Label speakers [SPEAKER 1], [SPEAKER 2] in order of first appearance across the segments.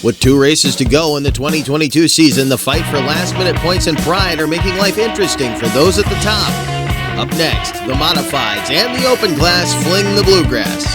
[SPEAKER 1] With 2 races to go in the 2022 season, the fight for last-minute points and pride are making life interesting for those at the top. Up next, the Modifieds and the Open Class fling the bluegrass.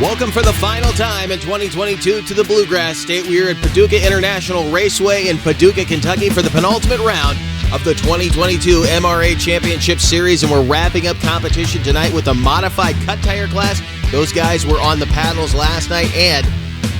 [SPEAKER 1] Welcome for the final time in 2022 to the Bluegrass State. We are at Paducah International Raceway in Paducah, Kentucky for the penultimate round of the 2022 MRA Championship Series, and we're wrapping up competition tonight with the modified cut tire class. Those guys were on the paddles last night, and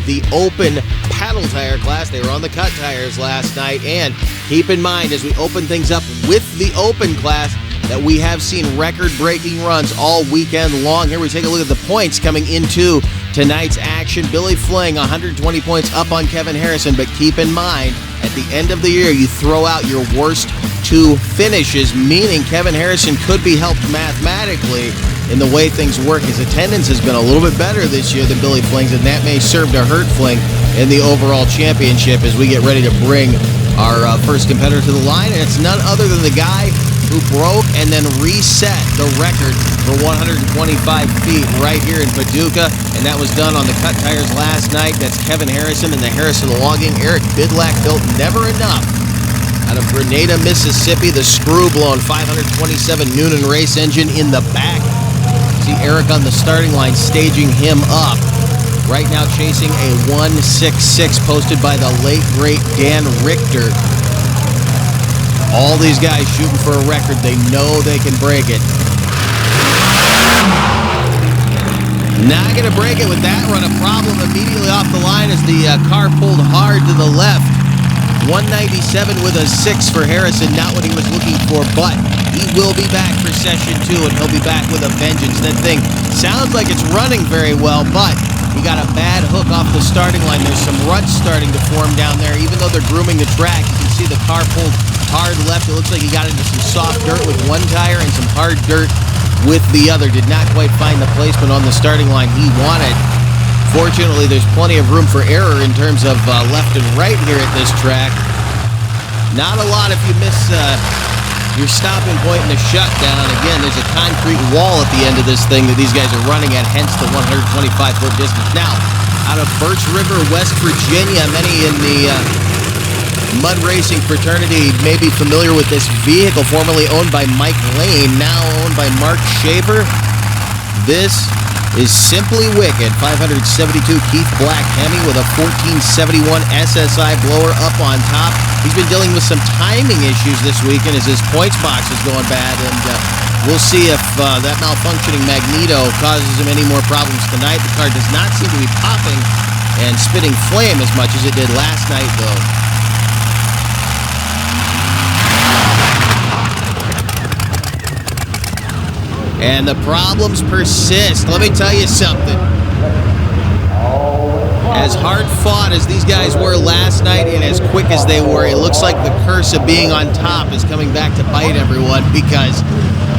[SPEAKER 1] the open paddle tire class, they were on the cut tires last night. And keep in mind, as we open things up with the open class, that we have seen record-breaking runs all weekend long. Here we take a look at the points coming into tonight's action. Billy Fling, 120 points up on Kevin Harrison, but keep in mind, at the end of the year, you throw out your worst 2 finishes, meaning Kevin Harrison could be helped mathematically in the way things work. His attendance has been a little bit better this year than Billy Fling's, and that may serve to hurt Fling in the overall championship as we get ready to bring our first competitor to the line, and it's none other than the guy who broke and then reset the record for 125 feet right here in Paducah, and that was done on the cut tires last night. That's Kevin Harrison and the Harrison Logging. Eric Bidlack built Never Enough out of Grenada, Mississippi. The screw-blown 527 Noonan race engine in the back. See Eric on the starting line staging him up. Right now chasing a 1:66 posted by the late, great Dan Richter. All these guys shooting for a record. They know they can break it. Not going to break it with that run. A problem immediately off the line as the car pulled hard to the left. 197 with a 6 for Harrison. Not what he was looking for, but he will be back for session 2, and he'll be back with a vengeance. That thing sounds like it's running very well, but he got a bad hook off the starting line. There's some ruts starting to form down there. Even though they're grooming the track, you can see the car pulled hard left. It looks like he got into some soft dirt with one tire and some hard dirt with the other. Did not quite find the placement on the starting line he wanted. Fortunately, there's plenty of room for error in terms of left and right here at this track. Not a lot if you miss your stopping point in the shutdown. Again, there's a concrete wall at the end of this thing that these guys are running at, hence the 125-foot distance. Now, out of Birch River, West Virginia, many in the mud racing fraternity may be familiar with this vehicle, formerly owned by Mike Lane, now owned by Mark Schaefer. This is Simply Wicked, 572 Keith Black Hemi with a 1471 SSI blower up on top. He's been dealing with some timing issues this weekend as his points box is going bad, and we'll see if that malfunctioning magneto causes him any more problems tonight. The car does not seem to be popping and spitting flame as much as it did last night, though. And the problems persist. Let me tell you something. As hard fought as these guys were last night and as quick as they were, it looks like the curse of being on top is coming back to bite everyone, because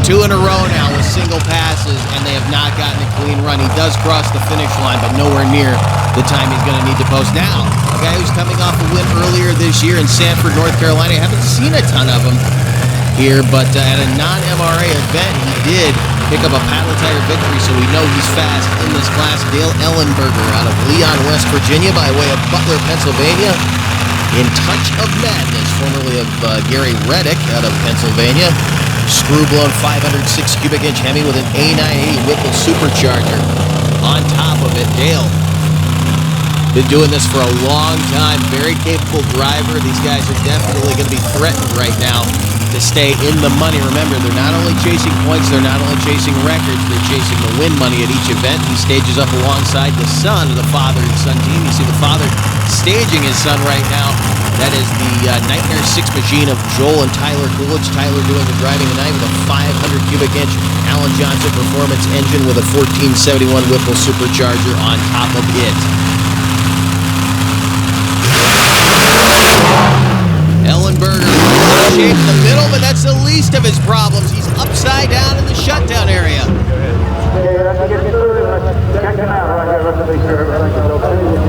[SPEAKER 1] 2 in a row now with single passes, and they have not gotten a clean run. He does cross the finish line, but nowhere near the time he's going to need to post. Now, a guy who's coming off a win earlier this year in Sanford, North Carolina. I haven't seen a ton of him here, but at a non-MRA event, he did pick up a paddle tire victory, so we know he's fast in this class. Dale Ellenberger out of Leon, West Virginia, by way of Butler, Pennsylvania. In Touch of Madness, formerly of Gary Reddick out of Pennsylvania. Screw-blown 506 cubic inch Hemi with an A980 Whipple supercharger on top of it. Dale, been doing this for a long time. Very capable driver. These guys are definitely going to be threatened right now to stay in the money. Remember, they're not only chasing points, they're not only chasing records, they're chasing the win money at each event. He stages up alongside the son of the father and son team. You see the father staging his son right now. That is the Nightmare 6 machine of Joel and Tyler Coolidge. Tyler doing the driving tonight with a 500 cubic inch Alan Johnson performance engine with a 1471 Whipple supercharger on top of it. shape in the middle, but that's the least of his problems. He's upside down in the shutdown area.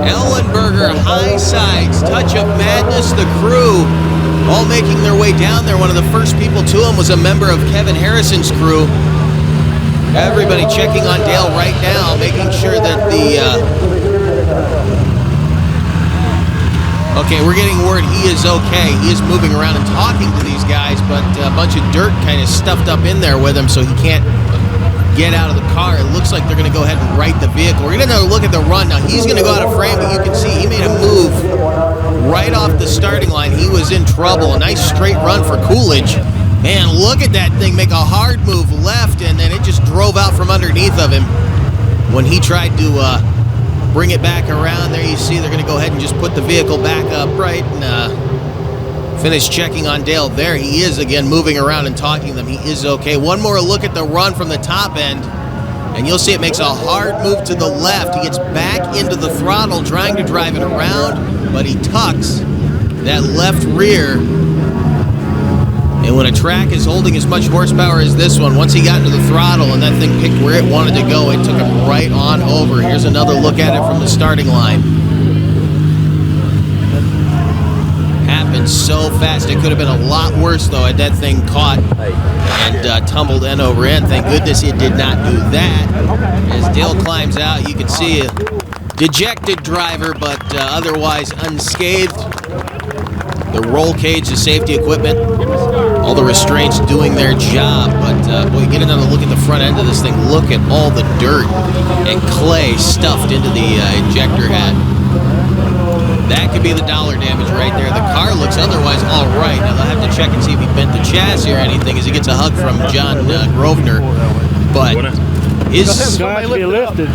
[SPEAKER 1] Ellenberger, high sides, touch of madness, the crew all making their way down there. One of the first people to him was a member of Kevin Harrison's crew. Everybody checking on Dale right now, making sure that okay, we're getting word he is okay. He is moving around and talking to these guys, but a bunch of dirt kind of stuffed up in there with him, so he can't get out of the car. It looks like they're going to go ahead and right the vehicle. We're going to look at the run. Now, he's going to go out of frame, but you can see he made a move right off the starting line. He was in trouble. A nice straight run for Coolidge. Man, look at that thing make a hard move left, and then it just drove out from underneath of him when he tried to bring it back around. There you see they're going to go ahead and just put the vehicle back upright and finish checking on Dale. There he is again, moving around and talking to them. He is okay. One more look at the run from the top end, and you'll see it makes a hard move to the left. He gets back into the throttle, trying to drive it around, but he tucks that left rear. And when a track is holding as much horsepower as this one, once he got into the throttle and that thing picked where it wanted to go, it took him right on over. Here's another look at it from the starting line. Happened so fast. It could have been a lot worse, though, had that thing caught and tumbled end over end. Thank goodness it did not do that. As Dale climbs out, you can see a dejected driver, but otherwise unscathed. The roll cage, the safety equipment, all the restraints doing their job. But boy, get another look at the front end of this thing. Look at all the dirt and clay stuffed into the injector hat. That could be the dollar damage right there. The car looks otherwise all right. Now they'll have to check and see if he bent the chassis or anything as he gets a hug from John Grosvenor. But is
[SPEAKER 2] lifted.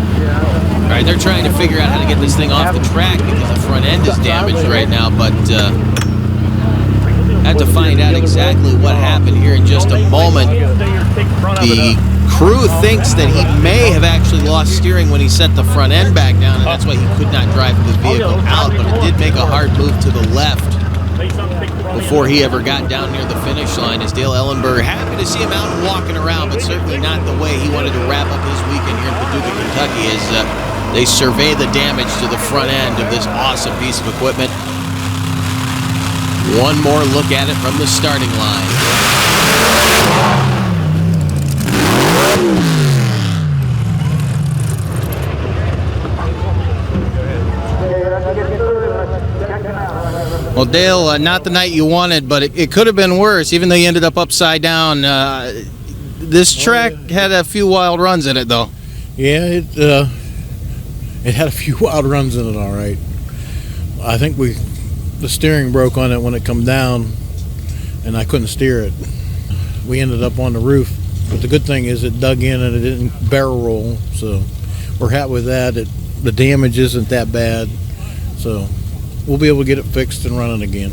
[SPEAKER 1] Right, they're trying to figure out how to get this thing off the track because the front end is damaged right now. But have to find out exactly what happened here in just a moment. The crew thinks that he may have actually lost steering when he set the front end back down, and that's why he could not drive the vehicle out, but it did make a hard move to the left before he ever got down near the finish line. As Dale Ellenberger, happy to see him out and walking around, but certainly not the way he wanted to wrap up his weekend here in Paducah, Kentucky, as they survey the damage to the front end of this awesome piece of equipment. One more look at it from the starting line. Well, Dale, not the night you wanted, but it could have been worse, even though you ended up upside down. This track had a few wild runs in it, though.
[SPEAKER 2] Yeah, it had a few wild runs in it, all right. I think the steering broke on it when it come down, and I couldn't steer it. We ended up on the roof, but the good thing is it dug in and it didn't barrel roll, so we're happy with that. The damage isn't that bad, so we'll be able to get it fixed and running again.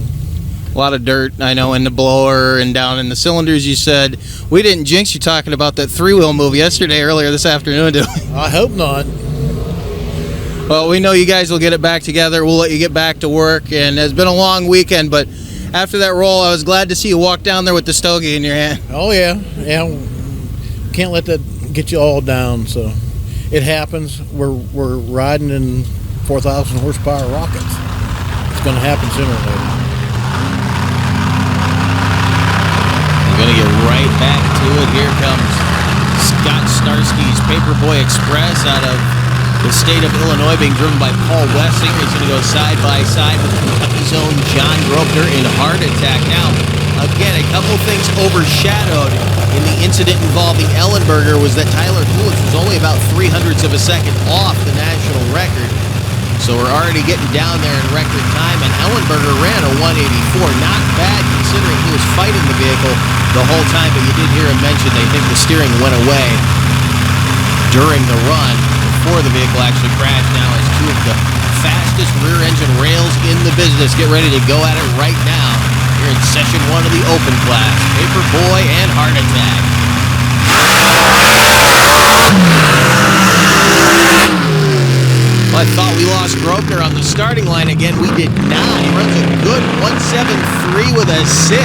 [SPEAKER 3] A lot of dirt, I know, in the blower and down in the cylinders. You said we didn't jinx you talking about that three-wheel move earlier this afternoon, did we?
[SPEAKER 2] I hope not.
[SPEAKER 3] Well, we know you guys will get it back together. We'll let you get back to work, and it's been a long weekend, but after that roll, I was glad to see you walk down there with the stogie in your hand.
[SPEAKER 2] Oh, yeah. Can't let that get you all down, so it happens. We're riding in 4,000 horsepower rockets. It's going to happen sooner or later.
[SPEAKER 1] We're going to get right back to it. Here comes Scott Starsky's Paperboy Express out of the state of Illinois, being driven by Paul Wessinger. He's going to go side by side with Kentucky's own John Grosvenor in Heart Attack. Now, again, a couple things overshadowed in the incident involving Ellenberger was that Tyler Coolidge was only about 0.03 of a second off the national record. So we're already getting down there in record time, and Ellenberger ran a 184. Not bad considering he was fighting the vehicle the whole time, but you did hear him mention they think the steering went away during the run before the vehicle actually crashed. Now as two of the fastest rear engine rails in the business get ready to go at it right now here in session 1 of the open class. Paperboy and Heart Attack. Well, I thought we lost Grosvenor on the starting line again. We did not. He runs a good 173 with a 6.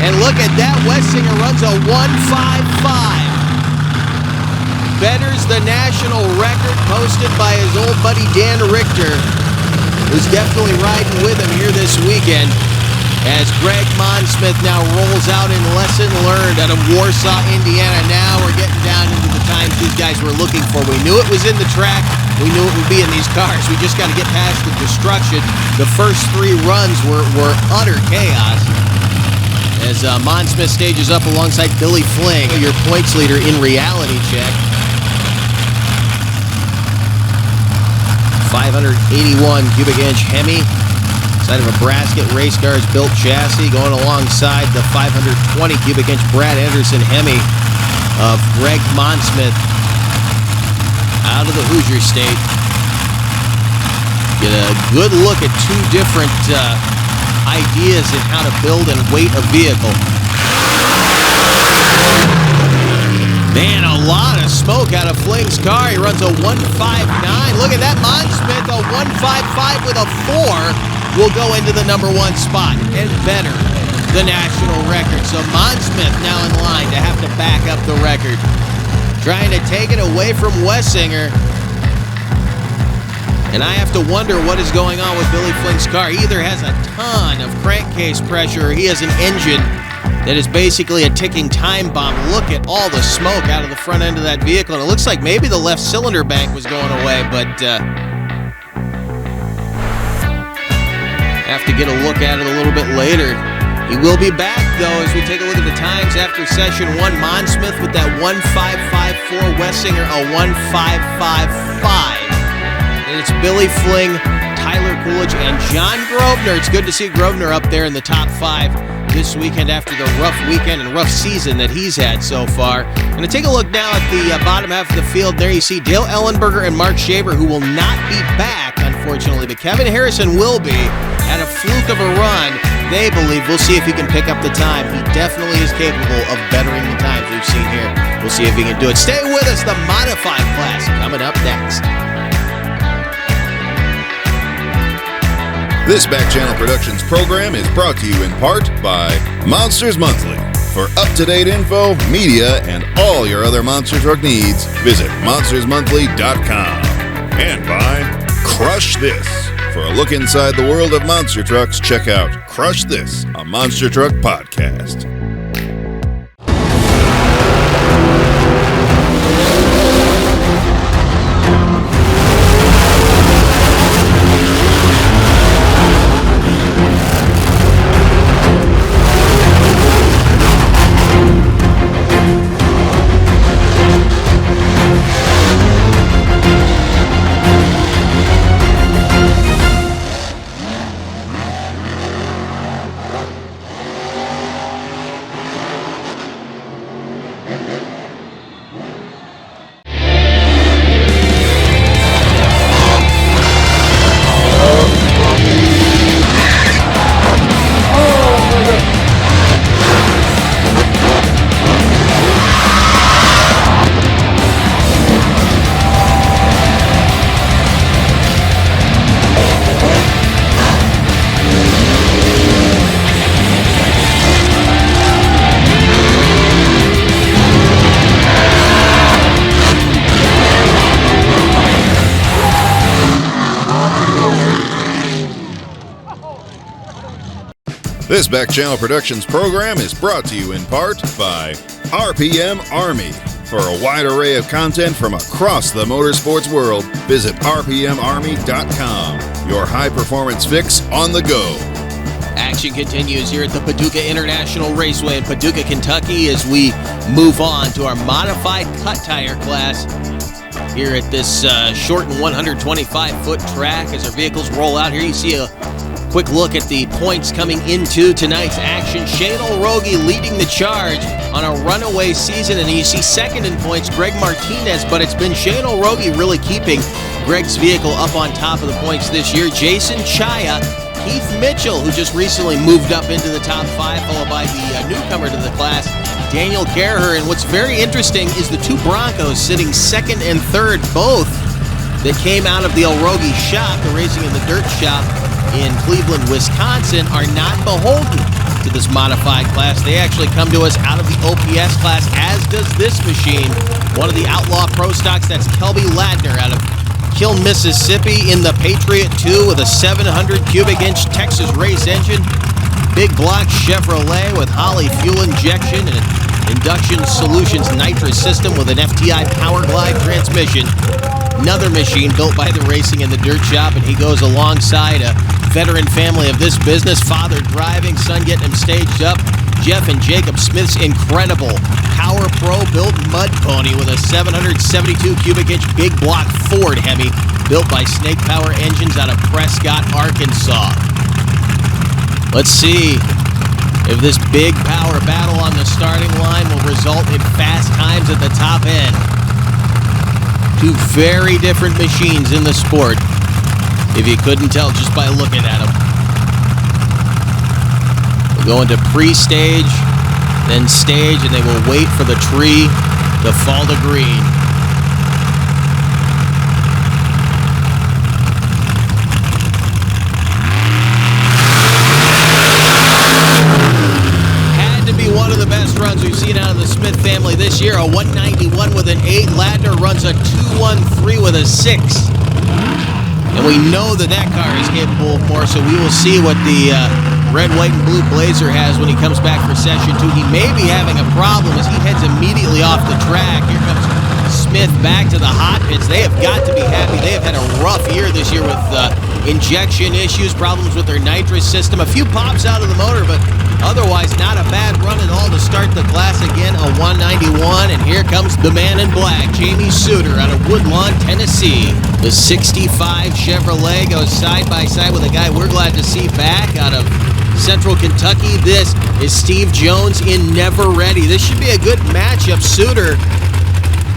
[SPEAKER 1] And look at that, Wessinger runs a 1.55. Betters the national record posted by his old buddy Dan Richter, who's definitely riding with him here this weekend, as Greg Monsmith now rolls out in lesson learned out of Warsaw, Indiana. Now we're getting down into the times these guys were looking for. We knew it was in the track. We knew it would be in these cars. We just got to get past the destruction. The first 3 runs were utter chaos. As Monsmith stages up alongside Billy Fling, your points leader in reality check. 581 cubic inch Hemi, side of a Brasket Race Cars built chassis, going alongside the 520 cubic inch Brad Anderson Hemi of Greg Monsmith out of the Hoosier State. Get a good look at 2 different ideas in how to build and weight a vehicle. Man, a lot of smoke out of Fling's car. He runs a 1.59. Look at that, Monsmith, a 1.55 with a 4 will go into the number 1 spot and better the national record. So Monsmith now in line to have to back up the record, trying to take it away from Wessinger. And I have to wonder what is going on with Billy Fling's car. He either has a ton of crankcase pressure or he has an engine that is basically a ticking time bomb. Look at all the smoke out of the front end of that vehicle. And it looks like maybe the left cylinder bank was going away, but have to get a look at it a little bit later. He will be back, though, as we take a look at the times after session 1. Monsmith with that 1.554, Wessinger a 1.555. And it's Billy Fling, Tyler Coolidge, and John Grosvenor. It's good to see Grosvenor up there in the top 5 this weekend after the rough weekend and rough season that he's had so far. I'm going to take a look now at the bottom half of the field. There you see Dale Ellenberger and Mark Shaver, who will not be back, unfortunately, but Kevin Harrison will be. At a fluke of a run, they believe. We'll see if he can pick up the time. He definitely is capable of bettering the times we've seen here. We'll see if he can do it. Stay with us. The Modified Class coming up next.
[SPEAKER 4] This Back Channel Productions program is brought to you in part by Monsters Monthly. For up-to-date info, media, and all your other monster truck needs, visit monstersmonthly.com. And by Crush This. For a look inside the world of monster trucks, check out Crush This, a monster truck podcast. This Back Channel Productions program is brought to you in part by RPM Army. For a wide array of content from across the motorsports world, visit rpmarmy.com. Your high-performance fix on the go.
[SPEAKER 1] Action continues here at the Paducah International Raceway in Paducah, Kentucky, as we move on to our modified cut tire class here at this shortened 125-foot track. As our vehicles roll out here, you see a quick look at the points coming into tonight's action. Shane Olrogi leading the charge on a runaway season, and you see second in points, Greg Martinez, but it's been Shane Olrogi really keeping Greg's vehicle up on top of the points this year. Jason Chaya, Keith Mitchell, who just recently moved up into the top 5, followed by the newcomer to the class, Daniel Geraher. And what's very interesting is the two Broncos sitting second and third, both that came out of the Olrogi shop, the Racing in the Dirt shop in Cleveland, Wisconsin, are not beholden to this modified class. They actually come to us out of the OPS class, as does this machine. One of the Outlaw Pro Stocks, that's Kelby Ladner out of Kiln, Mississippi, in the Patriot 2 with a 700 cubic inch Texas race engine. Big block Chevrolet with Holley fuel injection and Induction Solutions nitrous system with an FTI Power Glide transmission. Another machine built by the Racing in the Dirt Shop, and he goes alongside a veteran family of this business. Father driving, son getting him staged up. Jeff and Jacob Smith's incredible Power Pro built mud pony with a 772 cubic inch big block Ford Hemi built by Snake Power Engines out of Prescott, Arkansas. Let's see if this big power battle on the starting line will result in fast times at the top end. Two very different machines in the sport, if you couldn't tell just by looking at them. We'll go into pre-stage, then stage, and they will wait for the tree to fall to green. One of the best runs we've seen out of the Smith family this year. A 191 with an 8. Ladner runs a 213 with a 6. And we know that car is capable of more, so we will see what the red, white, and blue Blazer has when he comes back for session 2. He may be having a problem as he heads immediately off the track. Here comes Smith back to the hot pits. They have got to be happy. They have had a rough year this year with injection issues, problems with their nitrous system. A few pops out of the motor, but otherwise, not a bad run at all to start the class. Again, a 191, and here comes the man in black, Jamie Suter out of Woodlawn, Tennessee. The 65 Chevrolet goes side by side with a guy we're glad to see back out of Central Kentucky. This is Steve Jones in Never Ready. This should be a good matchup. Suter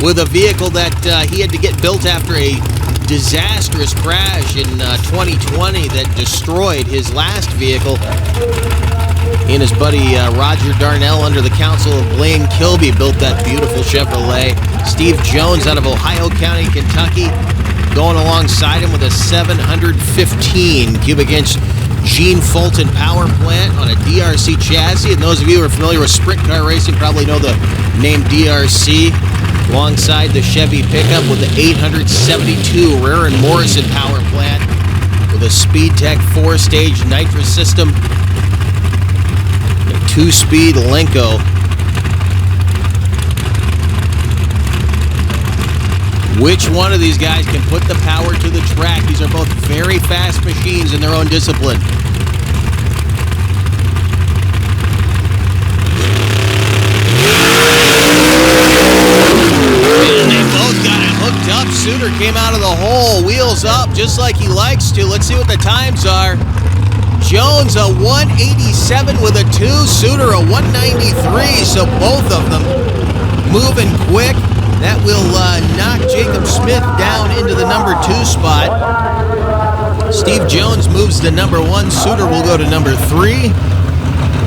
[SPEAKER 1] with a vehicle that he had to get built after a disastrous crash in 2020 that destroyed his last vehicle. He and his buddy Roger Darnell, under the counsel of Blaine Kilby, built that beautiful Chevrolet. Steve Jones out of Ohio County, Kentucky, going alongside him with a 715 cubic inch Gene Fulton power plant on a DRC chassis. And those of you who are familiar with sprint car racing probably know the name DRC. Alongside the Chevy pickup with the 872 Rare and Morrison power plant with a SpeedTech 4-stage nitrous system. 2-speed Lenko. Which one of these guys can put the power to the track? These are both very fast machines in their own discipline. And they both got it hooked up. Suter came out of the hole, wheels up just like he likes to. Let's see what the times are. Jones a 187 with a 2, Suter a 193, so both of them moving quick. That will knock Jacob Smith down into the number 2 spot. Steve Jones moves to number 1, Suter will go to number 3.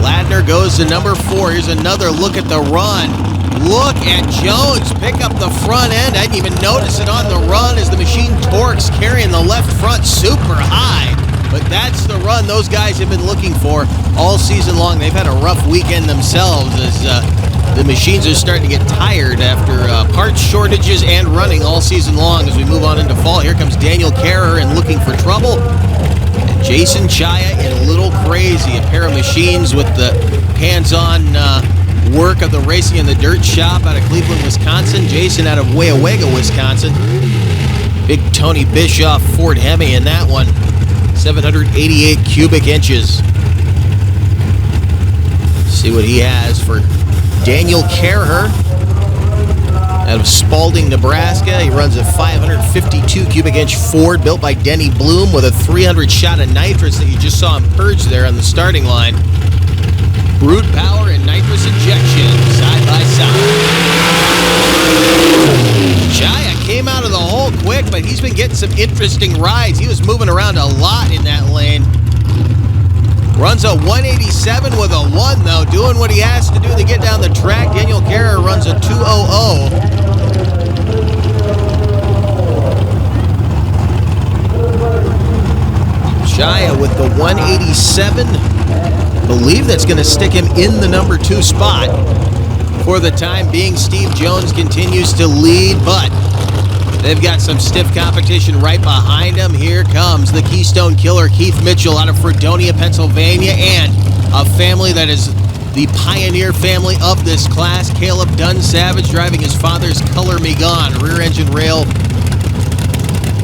[SPEAKER 1] Ladner goes to number 4. Here's another look at the run. Look at Jones pick up the front end. I didn't even notice it on the run as the machine torques, carrying the left front super high. But that's the run those guys have been looking for all season long. They've had a rough weekend themselves as the machines are starting to get tired after parts shortages and running all season long. As we move on into fall, here comes Daniel Carrer and Looking for Trouble. And Jason Chaya in Little Crazy, a pair of machines with the hands-on work of the Racing in the Dirt Shop out of Cleveland, Wisconsin. Jason out of Weyawega, Wisconsin. Big Tony Bischoff Ford Hemi in that one. 788 cubic inches. See what he has for Daniel Carrer out of Spalding, Nebraska. He runs a 552 cubic inch Ford built by Denny Bloom with a 300 shot of nitrous that you just saw him purge there on the starting line. Brute power and nitrous injection side by side. Chaya came out of the hole quick, but he's been getting some interesting rides. He was moving around a lot in that lane. Runs a 187 with a 1, though, doing what he has to do to get down the track. Daniel Carrer runs a 200. Chaya with the 187. believe that's going to stick him in the number 2 spot. For the time being, Steve Jones continues to lead, but they've got some stiff competition right behind him. Here comes the Keystone Killer, Keith Mitchell, out of Fredonia, Pennsylvania, and a family that is the pioneer family of this class. Caleb Dunn Savage driving his father's Color Me Gone rear engine rail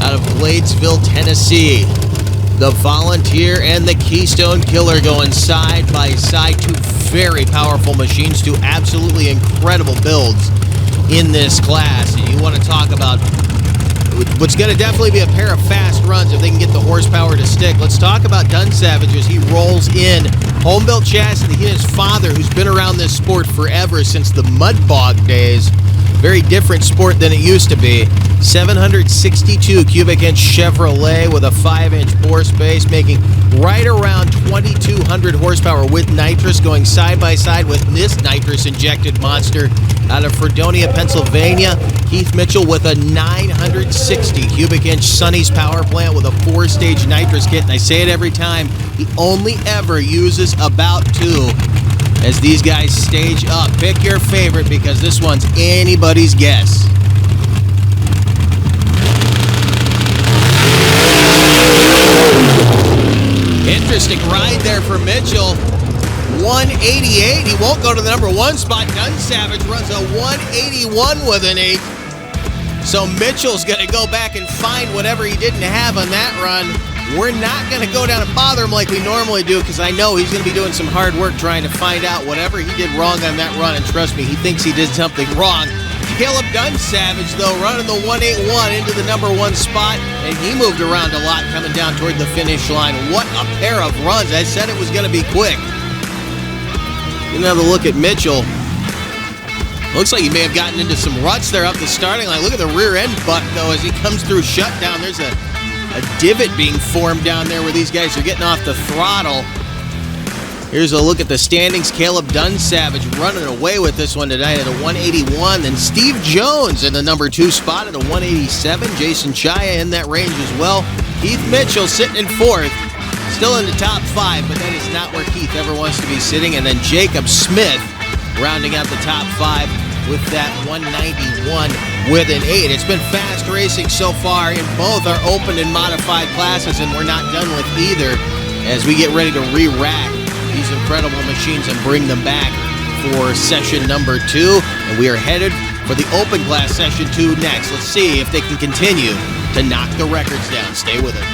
[SPEAKER 1] out of Bladesville, Tennessee. The Volunteer and the Keystone Killer going side by side. Two very powerful machines, two absolutely incredible builds in this class. And you want to talk about what's going to definitely be a pair of fast runs if they can get the horsepower to stick. Let's talk about Dunn Savage as he rolls in. Home-built chassis. He and his father, who's been around this sport forever since the mud bog days. Very different sport than it used to be. 762 cubic inch Chevrolet with a 5-inch bore space, making right around 2,200 horsepower with nitrous, going side by side with this nitrous injected monster out of Fredonia, Pennsylvania. Keith Mitchell with a 960 cubic inch Sonny's power plant with a 4-stage nitrous kit. And I say it every time, he only ever uses about 2. As these guys stage up. Pick your favorite because this one's anybody's guess. Interesting ride there for Mitchell. 188. He won't go to the number 1 spot. Dunn Savage runs a 181 with an 8. So Mitchell's going to go back and find whatever he didn't have on that run. We're not going to go down and bother him like we normally do because I know he's going to be doing some hard work trying to find out whatever he did wrong on that run. And trust me, he thinks he did something wrong. Caleb Dunn Savage, though, running the 181 into the number 1 spot, and he moved around a lot coming down toward the finish line. What a pair of runs. I said it was going to be quick. Another look at Mitchell. Looks like he may have gotten into some ruts there up the starting line. Look at the rear end butt, though, as he comes through shutdown. There's a divot being formed down there where these guys are getting off the throttle. Here's a look at the standings. Caleb Dunn Savage running away with this one tonight at a 181. Then Steve Jones in the number 2 spot at a 187. Jason Chaya in that range as well. Keith Mitchell sitting in 4th. Still in the top 5, but that is not where Keith ever wants to be sitting. And then Jacob Smith rounding out the top 5 with that 191 with an 8. It's been fast racing so far in both our open and modified classes, and we're not done with either as we get ready to re-rack these incredible machines and bring them back for session number 2. And we are headed for the open class session 2 next. Let's see if they can continue to knock the records down. Stay with it.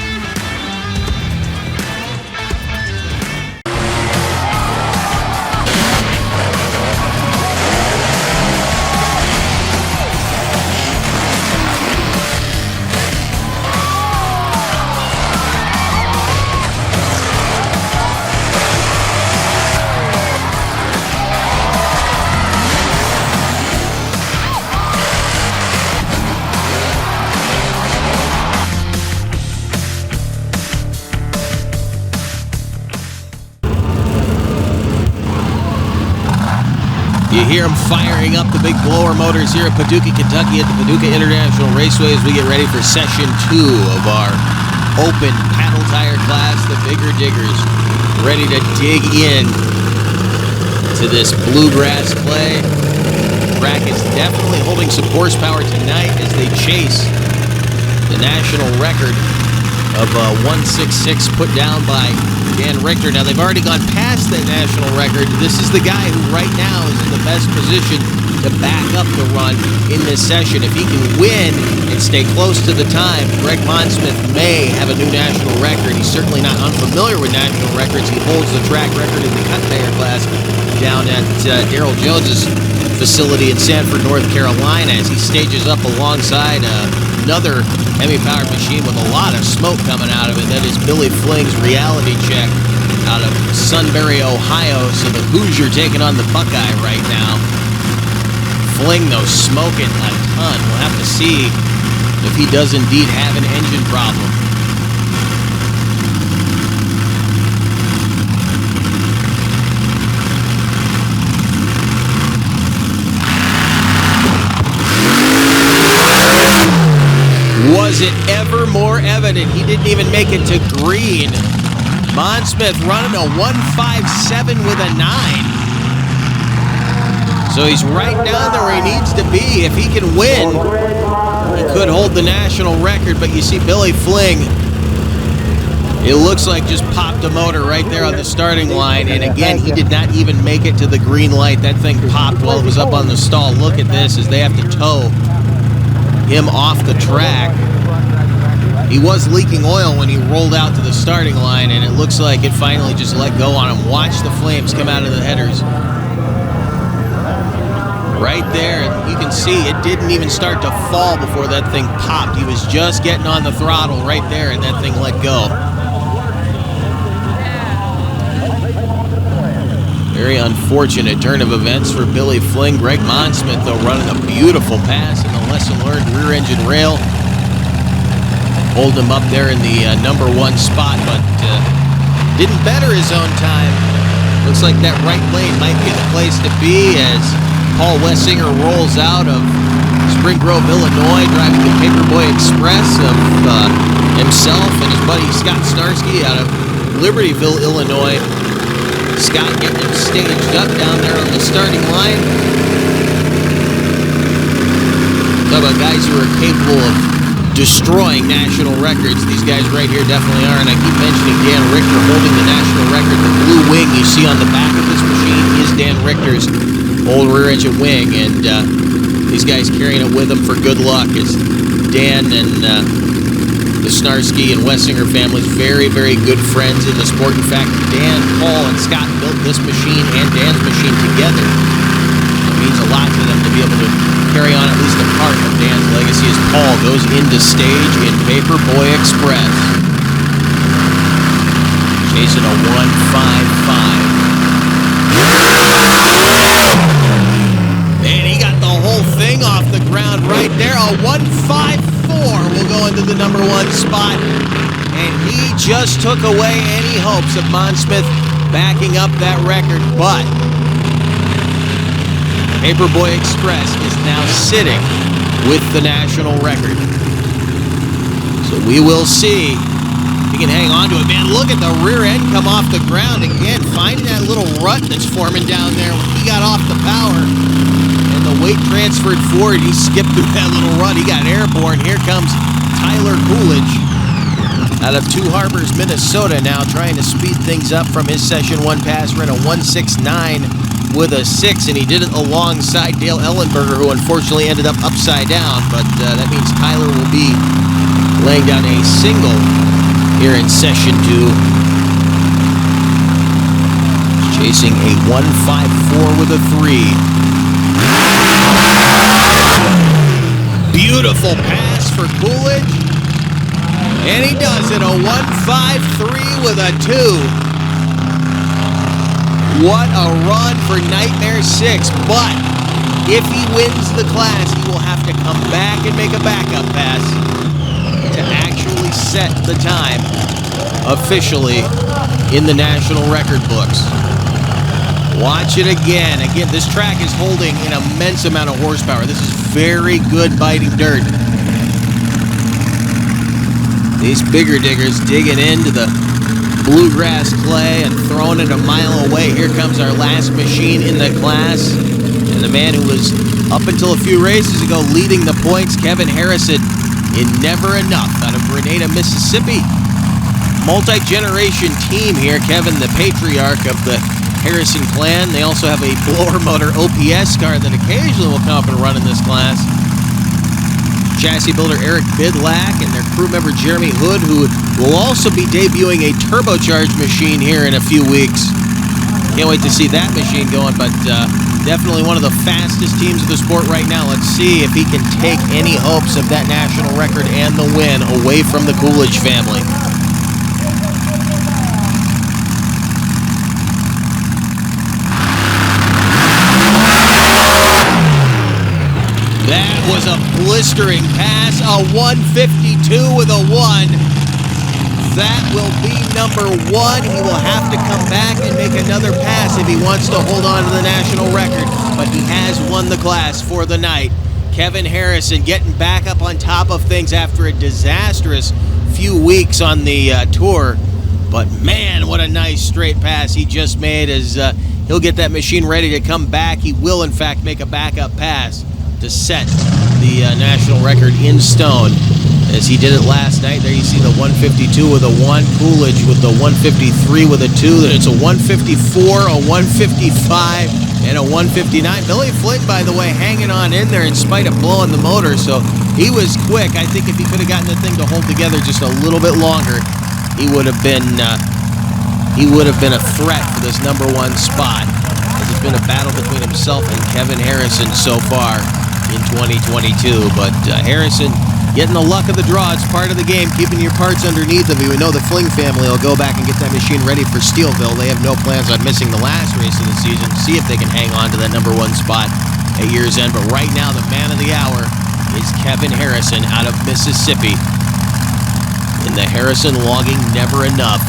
[SPEAKER 1] You hear them firing up the big blower motors here at Paducah, Kentucky at the Paducah International Raceway as we get ready for session 2 of our open paddle tire class, the Bigger Diggers. Ready to dig in to this bluegrass clay. Track is definitely holding some horsepower tonight as they chase the national record of 166 put down by Dan Richter. Now, they've already gone past that national record. This is the guy who right now is in the best position to back up the run in this session. If he can win and stay close to the time, Greg Monsmith may have a new national record. He's certainly not unfamiliar with national records. He holds the track record in the cut tire class down at Darrell Jones's facility in Sanford, North Carolina, as he stages up alongside another Hemi-powered machine with a lot of smoke coming out of it. That is Billy Fling's Reality Check out of Sunbury, Ohio. So the Hoosier taking on the Buckeye right now. Fling, though, smoking a ton. We'll have to see if he does indeed have an engine problem. Was it ever more evident? He didn't even make it to green Monsmith running a 1:57 with a 9. So he's right down there where he needs to be. If he can win, he could hold the national record. But you see Billy Fling, it looks like just popped a motor right there on the starting line. And again, he did not even make it to the green light. That thing popped while it was up on the stall. Look at this as they have to tow him off the track. He was leaking oil when he rolled out to the starting line, and it looks like it finally just let go on him. Watch the flames come out of the headers. Right there, you can see it didn't even start to fall before that thing popped. He was just getting on the throttle right there, and that thing let go. Very unfortunate turn of events for Billy Fling. Greg Monsmith, though, running a beautiful pass in the lesson-learned rear-engine rail. Hold him up there in the number 1 spot, but didn't better his own time. Looks like that right lane might be the place to be as Paul Wessinger rolls out of Spring Grove, Illinois, driving the Paperboy Express of himself and his buddy Scott Snarsky out of Libertyville, Illinois. Scott getting him staged up down there on the starting line. Talk about guys who are capable of destroying national records. These guys right here definitely are, and I keep mentioning Dan Richter holding the national record. The blue wing you see on the back of this machine is Dan Richter's old rear-engine wing, and these guys carrying it with them for good luck as Dan and the Snarsky and Wessinger families, very, very good friends in the sport. In fact, Dan, Paul, and Scott built this machine and Dan's machine together. It means a lot to them to be able to carry on at least a part of Dan's legacy as Paul goes into stage in Paperboy Express. Chasing a 1:55. And he got the whole thing off the ground right there. A 1:54 will go into the number 1 spot. And he just took away any hopes of Monsmith backing up that record. But Paperboy Express is now sitting with the national record. So we will see if he can hang on to it. Man, look at the rear end come off the ground. Again, finding that little rut that's forming down there when he got off the power. And the weight transferred forward. He skipped through that little rut. He got airborne. Here comes Tyler Coolidge out of Two Harbors, Minnesota, now trying to speed things up from his Session 1 pass. Ran a 1:69 with a 6, and he did it alongside Dale Ellenberger, who unfortunately ended up upside down, but that means Tyler will be laying down a single here in Session 2. Chasing a 1:54 with a 3. Beautiful pass for Coolidge, and he does it, a 1:53 with a 2. What a run for Nightmare 6, but if he wins the class, he will have to come back and make a backup pass to actually set the time officially in the national record books. Watch it again. Again, this track is holding an immense amount of horsepower. This is very good biting dirt. These bigger diggers digging into the bluegrass clay and throwing it a mile away. Here comes our last machine in the class. And the man who was, up until a few races ago, leading the points, Kevin Harrison in Never Enough out of Grenada, Mississippi. Multi-generation team here. Kevin, the patriarch of the Harrison clan. They also have a blower motor OPS car that occasionally will come up and run in this class. Chassis builder Eric Bidlack and their crew member Jeremy Hood, who will also be debuting a turbocharged machine here in a few weeks. Can't wait to see that machine going, but definitely one of the fastest teams of the sport right now. Let's see if he can take any hopes of that national record and the win away from the Coolidge family. That was a blistering pass, a 1:52 with a 1. That will be number 1. He will have to come back and make another pass if he wants to hold on to the national record. But he has won the class for the night. Kevin Harrison getting back up on top of things after a disastrous few weeks on the tour. But man, what a nice straight pass he just made as he'll get that machine ready to come back. He will, in fact, make a backup pass to set the national record in stone as he did it last night. There you see the 152 with a 1, Coolidge with the 153 with a 2. Then it's a 154, a 155, and a 159. Billy Flynn, by the way, hanging on in there in spite of blowing the motor, so he was quick. I think if he could have gotten the thing to hold together just a little bit longer, he would have been a threat for this number 1 spot. As it's been a battle between himself and Kevin Harrison so far in 2022. But Harrison getting the luck of the draw. It's part of the game, keeping your parts underneath of you. We know the Fling family will go back and get that machine ready for Steelville. They have no plans on missing the last race of the season. See if they can hang on to that number 1 spot at year's end. But right now, the man of the hour is Kevin Harrison out of Mississippi in the Harrison Logging Never Enough.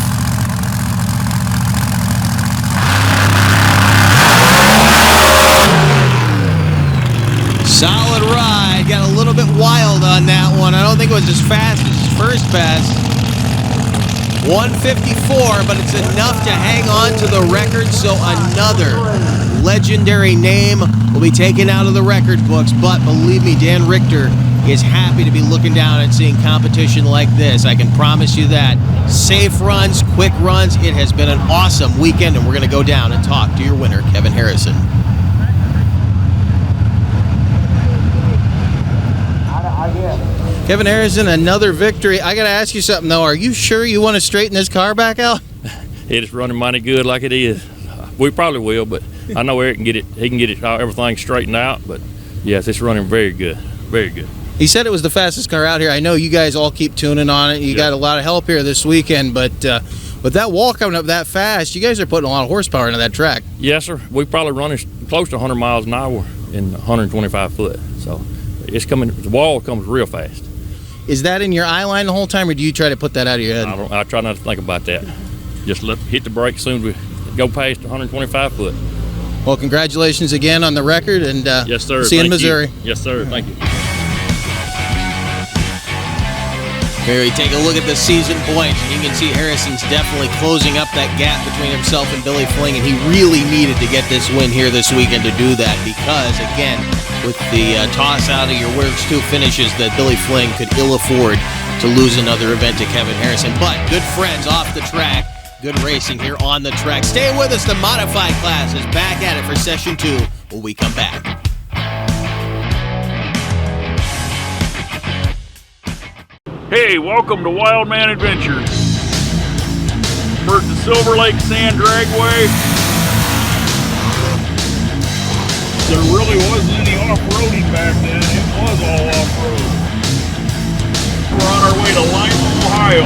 [SPEAKER 1] Solid ride. Got a little bit wild on that one. I don't think it was as fast as his first pass. 154, but it's enough to hang on to the record, so another legendary name will be taken out of the record books. But believe me, Dan Richter is happy to be looking down and seeing competition like this. I can promise you that. Safe runs, quick runs. It has been an awesome weekend, and we're going to go down and talk to your winner, Kevin Harrison. Kevin Harrison, another victory. I got to ask you something, though. Are you sure you want to straighten this car back out?
[SPEAKER 5] It is running mighty good like it is. We probably will, but I know Eric can get it. He can get it everything straightened out. But yes, it's running very good, very good.
[SPEAKER 1] He said it was the fastest car out here. I know you guys all keep tuning on it. You got a lot of help here this weekend, but with that wall coming up that fast, you guys are putting a lot of horsepower into that track.
[SPEAKER 5] Yes, sir. We probably running close to 100 miles an hour in 125 foot. So it's coming. The wall comes real fast.
[SPEAKER 1] Is that in your eye line the whole time, or do you try to put that out of your head?
[SPEAKER 5] I try not to think about that. Just hit the brake as soon as we go past 125 foot.
[SPEAKER 1] Well, congratulations again on the record, and
[SPEAKER 5] yes, sir.
[SPEAKER 1] See you in Missouri.
[SPEAKER 5] Yes, sir. Thank you.
[SPEAKER 1] Here we take a look at the season points. You can see Harrison's definitely closing up that gap between himself and Billy Fling, and he really needed to get this win here this weekend to do that because, again, with the toss out of your Works 2 finishes, that Billy Fling could ill afford to lose another event to Kevin Harrison. But good friends off the track, good racing here on the track. Stay with us. The modified class is back at it for session 2 when we come back.
[SPEAKER 6] Hey, welcome to Wild Man Adventures. First the Silver Lake Sand Dragway. There really wasn't any off-roading back then. It was all off-road. We're on our way to Lima, Ohio.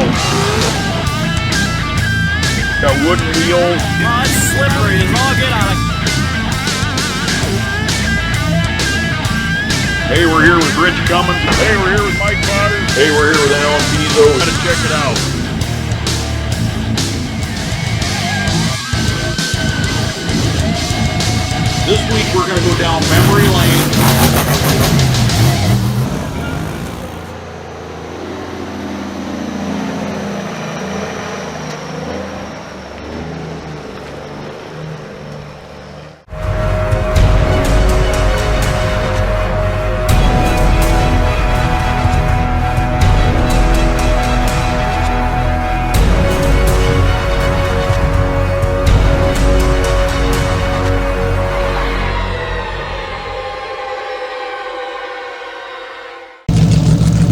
[SPEAKER 6] Got wooden wheels.
[SPEAKER 7] Oh, it's slippery. It's all good on it.
[SPEAKER 6] Hey, we're here with Rich Cummins. Hey, we're here with Mike Potter. Hey, we're here with Alan Pizzo. Gotta check it out. This week we're gonna go down memory lane.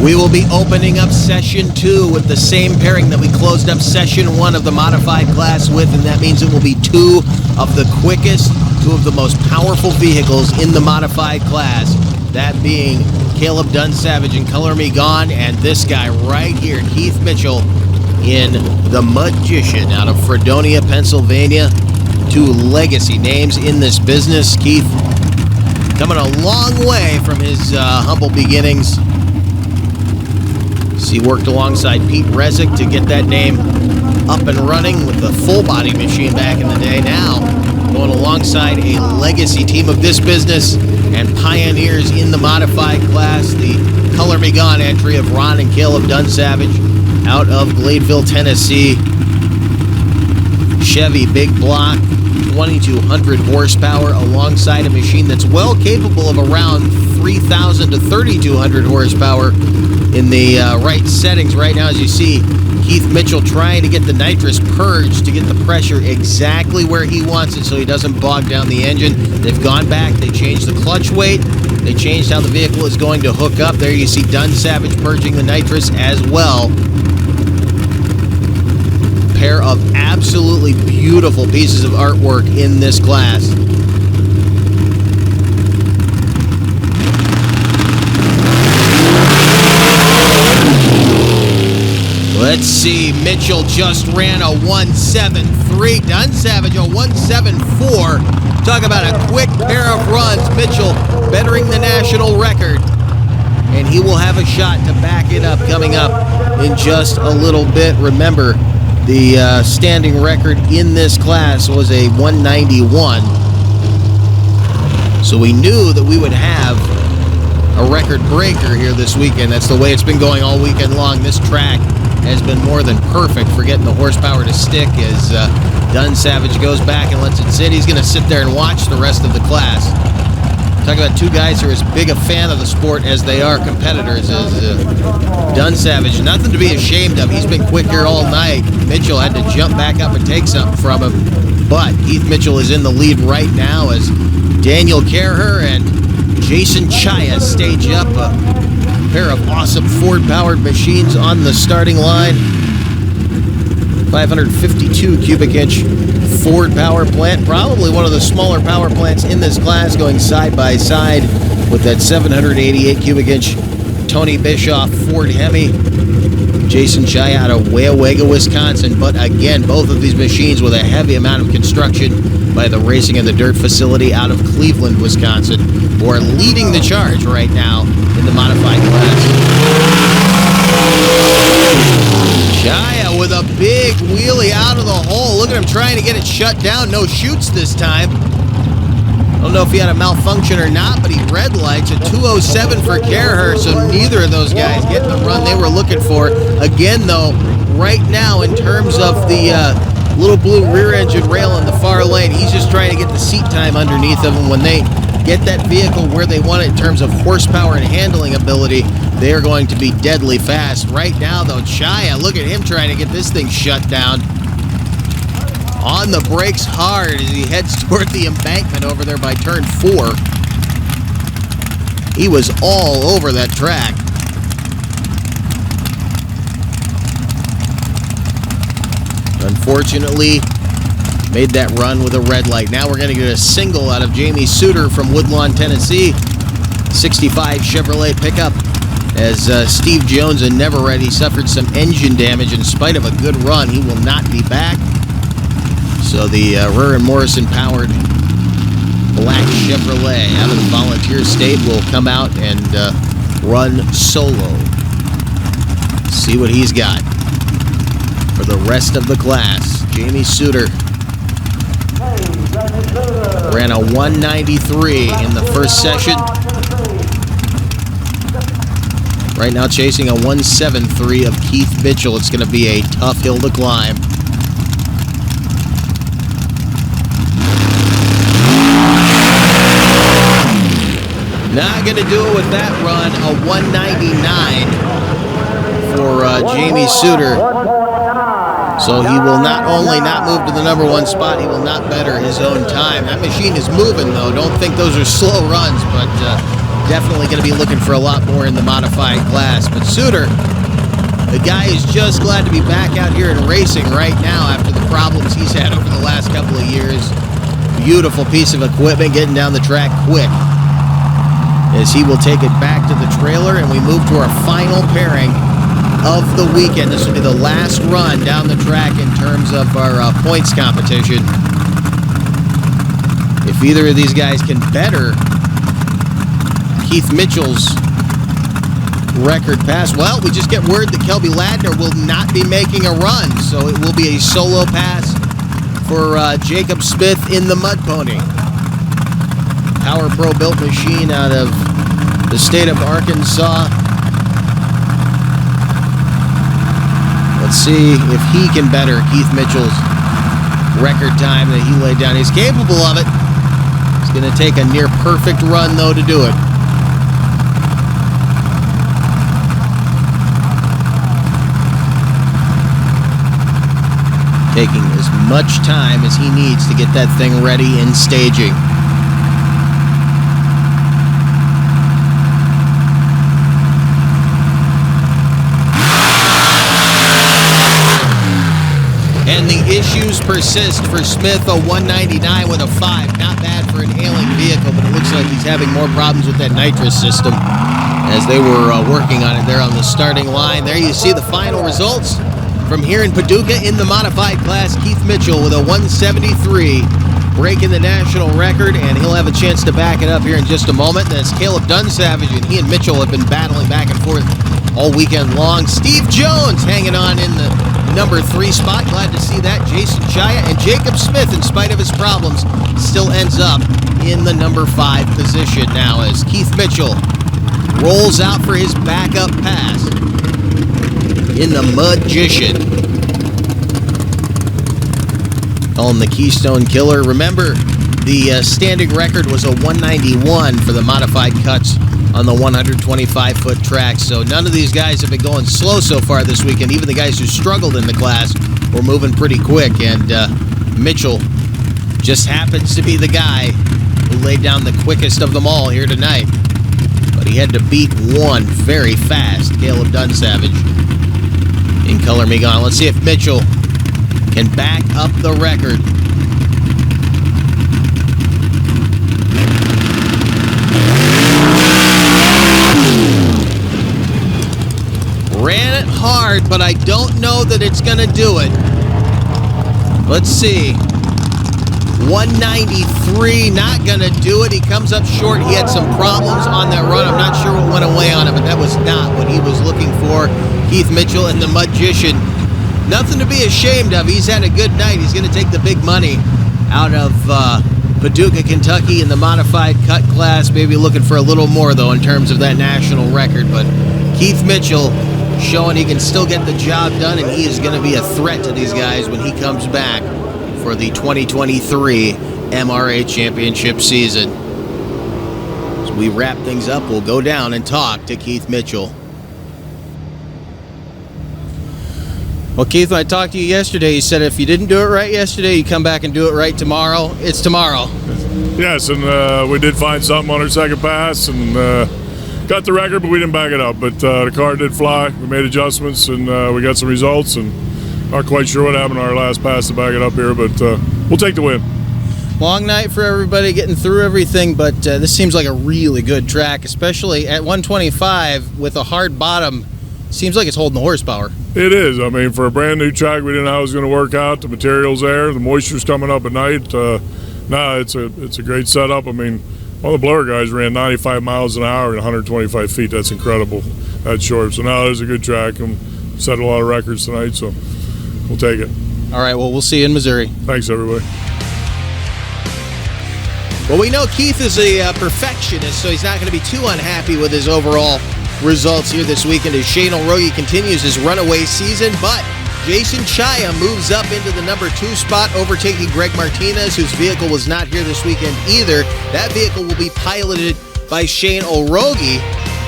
[SPEAKER 1] We will be opening up session 2 with the same pairing that we closed up session 1 of the modified class with, and that means it will be 2 of the quickest, 2 of the most powerful vehicles in the modified class, that being Caleb Dunsavage in Color Me Gone, and this guy right here, Keith Mitchell in the Magician out of Fredonia, Pennsylvania. 2 legacy names in this business. Keith coming a long way from his humble beginnings. He worked alongside Pete Resnick to get that name up and running with the full body machine back in the day. Now going alongside a legacy team of this business and pioneers in the modified class, the Color Me Gone entry of Ron and Caleb Dunsavage out of Gladeville, Tennessee. Chevy big block, 2,200 horsepower, alongside a machine that's well capable of around 3,000 to 3,200 horsepower in the right settings. Right now, as you see, Keith Mitchell trying to get the nitrous purged to get the pressure exactly where he wants it so he doesn't bog down the engine. They've gone back, they changed the clutch weight, they changed how the vehicle is going to hook up. There you see Dun Savage purging the nitrous as well. Pair of absolutely beautiful pieces of artwork in this class. Let's see, Mitchell just ran a 173. Dun Savage a 174. Talk about a quick pair of runs. Mitchell bettering the national record. And he will have a shot to back it up coming up in just a little bit. Remember, the standing record in this class was a 191. So we knew that we would have a record breaker here this weekend. That's the way it's been going all weekend long. This track has been more than perfect for getting the horsepower to stick as Dun Savage goes back and lets it sit. He's going to sit there and watch the rest of the class. Talk about two guys who are as big a fan of the sport as they are competitors. As Dun Savage, nothing to be ashamed of. He's been quick here all night. Mitchell had to jump back up and take something from him. But Keith Mitchell is in the lead right now as Daniel Kerher and Jason Chaya stage up. A pair of awesome Ford-powered machines on the starting line. 552 cubic inch Ford power plant, probably one of the smaller power plants in this class, going side by side with that 788 cubic inch Tony Bischoff Ford Hemi. Jason Chaya out of Weyauwega, Wisconsin. But again, both of these machines with a heavy amount of construction by the Racing in the Dirt facility out of Cleveland, Wisconsin, who are leading the charge right now in the modified class. Chaya with a big wheelie out of the hole. Look at him trying to get it shut down. No shoots this time. I don't know if he had a malfunction or not, but he red lights. A 207 for Kerher, so neither of those guys getting the run they were looking for. Again, though, right now in terms of the little blue rear engine rail in the far lane, he's just trying to get the seat time underneath of him. When they get that vehicle where they want it in terms of horsepower and handling ability, they are going to be deadly fast. Right now, though, Chaya, look at him trying to get this thing shut down. On the brakes hard as he heads toward the embankment over there by turn 4. He was all over that track. Unfortunately, made that run with a red light. Now we're going to get a single out of Jamie Suter from Woodlawn, Tennessee. 65 Chevrolet pickup. As Steve Jones and Never Ready suffered some engine damage in spite of a good run. He will not be back. So the Ruhr and Morrison powered black Chevrolet out of the Volunteer State will come out and run solo. See what he's got for the rest of the class. Jamie Suter ran a 193 in the first session. Right now chasing a 173 of Keith Mitchell. It's going to be a tough hill to climb. Not going to do it with that run. A 199 for Jamie Suter. So he will not only not move to the number 1 spot, he will not better his own time. That machine is moving, though. Don't think those are slow runs, but definitely going to be looking for a lot more in the modified class. But Suter, the guy is just glad to be back out here and racing right now after the problems he's had over the last couple of years. Beautiful piece of equipment, getting down the track quick. As he will take it back to the trailer, and we move to our final pairing of the weekend. This will be the last run down the track in terms of our points competition. If either of these guys can better Keith Mitchell's record pass, well, we just get word that Kelby Ladner will not be making a run, so it will be a solo pass for Jacob Smith in the Mud Pony. Power Pro built machine out of the state of Arkansas. Let's see if he can better Keith Mitchell's record time that he laid down. He's capable of it. It's going to take a near perfect run, though, to do it. Taking as much time as he needs to get that thing ready in staging. And the issues persist for Smith, a 199 with a 5. Not bad for an ailing vehicle, but it looks like he's having more problems with that nitrous system as they were working on it there on the starting line. There you see the final results from here in Paducah in the modified class. Keith Mitchell with a 173, breaking the national record, and he'll have a chance to back it up here in just a moment. That's Caleb Dunsavage, and he and Mitchell have been battling back and forth all weekend long. Steve Jones hanging on in the number 3 spot. Glad to see that. Jason Chaya and Jacob Smith, in spite of his problems, still ends up in the number 5 position now as Keith Mitchell rolls out for his backup pass in the Magician. On the Keystone Killer. Remember, the standing record was a 191 for the modified cuts on the 125-foot track. So none of these guys have been going slow so far this weekend. Even the guys who struggled in the class were moving pretty quick. And Mitchell just happens to be the guy who laid down the quickest of them all here tonight. But he had to beat one very fast, Caleb Dunsavage, in Color Me Gone. Let's see if Mitchell can back up the record. Ran it hard, but I don't know that it's going to do it. Let's see. 193, not going to do it. He comes up short. He had some problems on that run. I'm not sure what went away on him, but that was not what he was looking for. Keith Mitchell and the Magician. Nothing to be ashamed of. He's had a good night. He's going to take the big money out of Paducah, Kentucky in the modified cut class. Maybe looking for a little more, though, in terms of that national record. But Keith Mitchell showing he can still get the job done, and he is going to be a threat to these guys when he comes back for the 2023 MRA Championship season. As we wrap things up, we'll go down and talk to Keith Mitchell. Well, Keith, when I talked to you yesterday, you said if you didn't do it right yesterday, you come back and do it right tomorrow. It's tomorrow.
[SPEAKER 6] Yes, and we did find something on our second pass and got the record, but we didn't back it up. But the car did fly. We made adjustments, and we got some results, and not quite sure what happened on our last pass to back it up here, but we'll take the win.
[SPEAKER 1] Long night for everybody getting through everything, but this seems like a really good track, especially at 125 with a hard bottom. Seems like it's holding the horsepower.
[SPEAKER 6] It is. I mean, for a brand new track, we didn't know how it was going to work out. The material's there. The moisture's coming up at night. It's a great setup. I mean, all the blower guys ran 95 miles an hour and 125 feet. That's incredible. That's short. So now there's a good track and set a lot of records tonight. So we'll take it.
[SPEAKER 1] All right. Well, we'll see you in Missouri.
[SPEAKER 6] Thanks, everybody.
[SPEAKER 1] Well, we know Keith is a perfectionist, so he's not going to be too unhappy with his overall results here this weekend as Shane O'Rogie continues his runaway season, but Jason Chaya moves up into the number 2 spot, overtaking Greg Martinez, whose vehicle was not here this weekend either. That vehicle will be piloted by Shane O'Rogie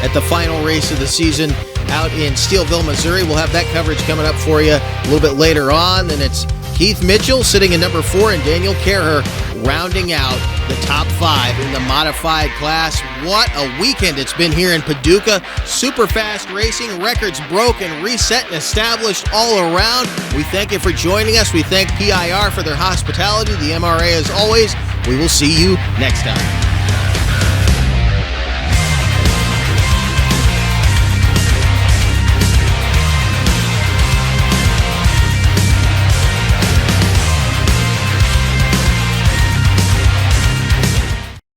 [SPEAKER 1] at the final race of the season out in Steelville, Missouri. We'll have that coverage coming up for you a little bit later on. Then it's Keith Mitchell sitting in number 4 and Daniel Kerher rounding out the top 5 in the modified class. What a weekend it's been here in Paducah. Super fast racing, records broken, reset, and established all around. We thank you for joining us. We thank PIR for their hospitality, the MRA as always. We will see you next time.